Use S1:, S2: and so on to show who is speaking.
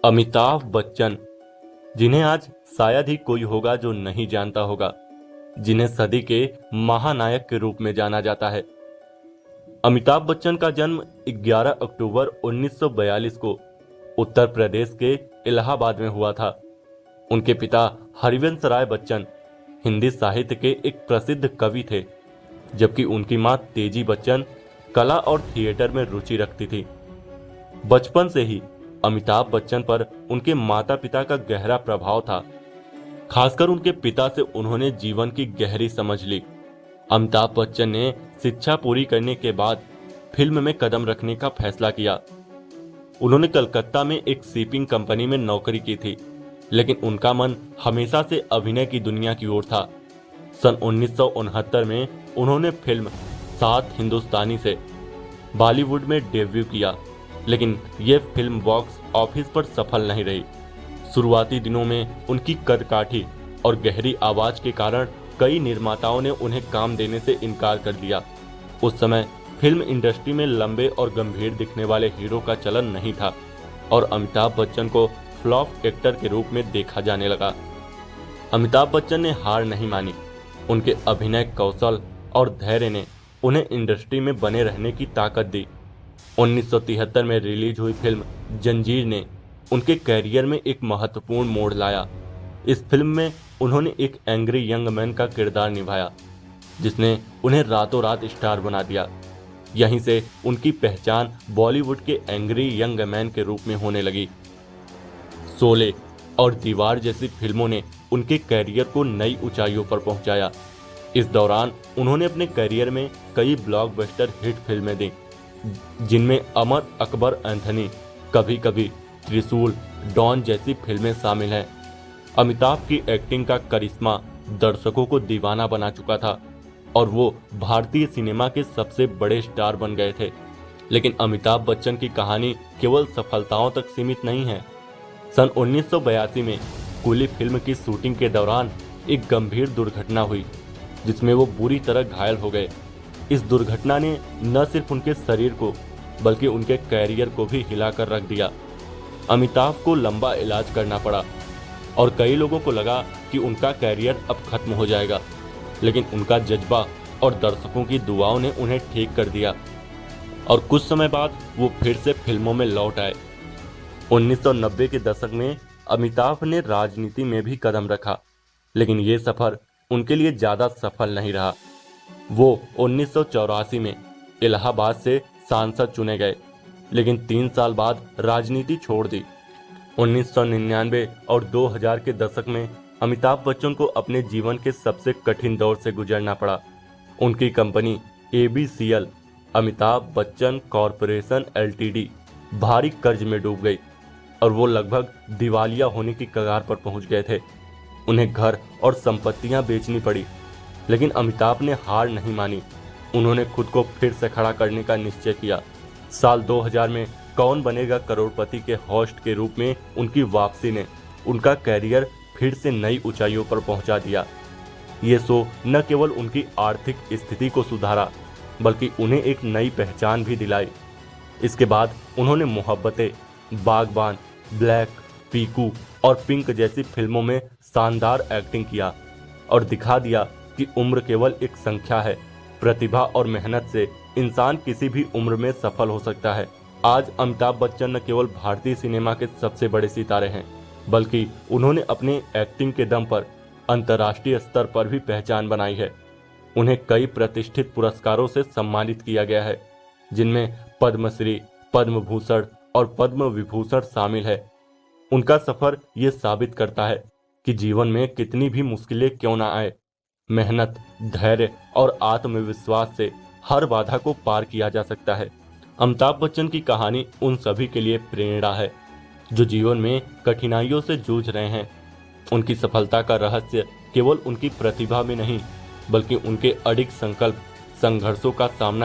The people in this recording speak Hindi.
S1: अमिताभ बच्चन, जिन्हें आज शायद ही कोई होगा जो नहीं जानता होगा, जिन्हें सदी के महानायक के रूप में जाना जाता है। अमिताभ बच्चन का जन्म 11 अक्टूबर 1942 को उत्तर प्रदेश के इलाहाबाद में हुआ था। उनके पिता हरिवंश राय बच्चन हिंदी साहित्य के एक प्रसिद्ध कवि थे, जबकि उनकी मां तेजी बच्चन कला और थिएटर में रुचि रखती थी। बचपन से ही अमिताभ बच्चन पर उनके माता पिता का गहरा प्रभाव था। खासकर उनके पिता से उन्होंने जीवन की गहरी समझ ली। अमिताभ बच्चन ने शिक्षा पूरी करने के बाद फिल्म में कदम रखने का फैसला किया। उन्होंने कलकत्ता में एक शिपिंग कंपनी में नौकरी की थी, लेकिन उनका मन हमेशा से अभिनय की दुनिया की ओर था। सन 1969 में उन्होंने फिल्म सात हिंदुस्तानी से बॉलीवुड में डेब्यू किया, लेकिन यह फिल्म बॉक्स ऑफिस पर सफल नहीं रही। शुरुआती दिनों में उनकी कदकाठी और गहरी आवाज के कारण कई निर्माताओं ने उन्हें काम देने से इनकार कर दिया। उस समय फिल्म इंडस्ट्री में लंबे और गंभीर दिखने वाले हीरो का चलन नहीं था और अमिताभ बच्चन को फ्लॉप एक्टर के रूप में देखा जाने लगा। अमिताभ बच्चन ने हार नहीं मानी। उनके अभिनय कौशल और धैर्य ने उन्हें इंडस्ट्री में बने रहने की ताकत दी। 1973 में रिलीज हुई फिल्म जंजीर ने उनके कैरियर में एक महत्वपूर्ण मोड़ लाया। इस फिल्म में उन्होंने एक एंग्री यंग मैन का किरदार निभाया, जिसने उन्हें रातों रात स्टार बना दिया। यहीं से उनकी पहचान बॉलीवुड के एंग्री यंग मैन के रूप में होने लगी। शोले और दीवार जैसी फिल्मों ने उनके कैरियर को नई ऊंचाइयों पर पहुंचाया। इस दौरान उन्होंने अपने कैरियर में कई ब्लॉकबस्टर हिट फिल्में दी, जिनमें अमर अकबर एंथनी, कभी कभी, त्रिशूल, डॉन जैसी फिल्में शामिल हैं। अमिताभ की एक्टिंग का करिश्मा दर्शकों को दीवाना बना चुका था और वो भारतीय सिनेमा के सबसे बड़े स्टार बन गए थे। लेकिन अमिताभ बच्चन की कहानी केवल सफलताओं तक सीमित नहीं है। सन 1982 में कूली फिल्म की शूटिंग के दौरान एक गंभीर दुर्घटना हुई, जिसमें वो बुरी तरह घायल हो गए। इस दुर्घटना ने न सिर्फ उनके शरीर को बल्कि उनके कैरियर को भी हिलाकर रख दिया। अमिताभ को लंबा इलाज करना पड़ा और कई लोगों को लगा कि उनका कैरियर अब खत्म हो जाएगा, लेकिन उनका जज्बा और दर्शकों की दुआओं ने उन्हें ठीक कर दिया और कुछ समय बाद वो फिर से फिल्मों में लौट आए। 1990 के दशक में अमिताभ ने राजनीति में भी कदम रखा, लेकिन ये सफर उनके लिए ज्यादा सफल नहीं रहा। वो 1984 में इलाहाबाद से सांसद चुने गए, लेकिन 3 साल बाद राजनीति छोड़ दी। 1999 और 2000 के दशक में अमिताभ बच्चन को अपने जीवन के सबसे कठिन दौर से गुजरना पड़ा। उनकी company ABCL Amitabh Bachchan corporation LTD भारी कर्ज में डूब गई और वो लगभग दिवालिया होने की कगार पर पहुंच गए थे। उन्हें घर और संपत्तियां बेचनी पड़ी, लेकिन अमिताभ ने हार नहीं मानी। उन्होंने खुद को फिर से खड़ा करने का निश्चय किया। साल 2000 में कौन बनेगा करोड़पति के होस्ट के रूप में उनकी वापसी ने उनका कैरियर फिर से नई ऊंचाइयों पर पहुंचा दिया। ये शो न केवल उनकी आर्थिक स्थिति को सुधारा, बल्कि उन्हें एक नई पहचान भी दिलाई। इसके बाद उन्होंने मोहब्बतें, बागबान, ब्लैक, पीकू और पिंक जैसी फिल्मों में शानदार एक्टिंग किया और दिखा दिया कि उम्र केवल एक संख्या है। प्रतिभा और मेहनत से इंसान किसी भी उम्र में सफल हो सकता है। आज अमिताभ बच्चन न केवल भारतीय सिनेमा के सबसे बड़े सितारे हैं, बल्कि उन्होंने अपने एक्टिंग के दम पर अंतर्राष्ट्रीय स्तर पर भी पहचान बनाई है। उन्हें कई प्रतिष्ठित पुरस्कारों से सम्मानित किया गया है, जिनमें पद्मश्री, पद्म भूषण और पद्म विभूषण शामिल है। उनका सफर ये साबित करता है कि जीवन में कितनी भी मुश्किलें क्यों ना आए, मेहनत, धैर्य और आत्मविश्वास से हर बाधा को पार किया जा सकता है। अमिताभ बच्चन की कहानी उन सभी के लिए प्रेरणा है जो जीवन में कठिनाइयों से जूझ रहे हैं। उनकी सफलता का रहस्य केवल उनकी प्रतिभा में नहीं, बल्कि उनके अडिग संकल्प, संघर्षों का सामना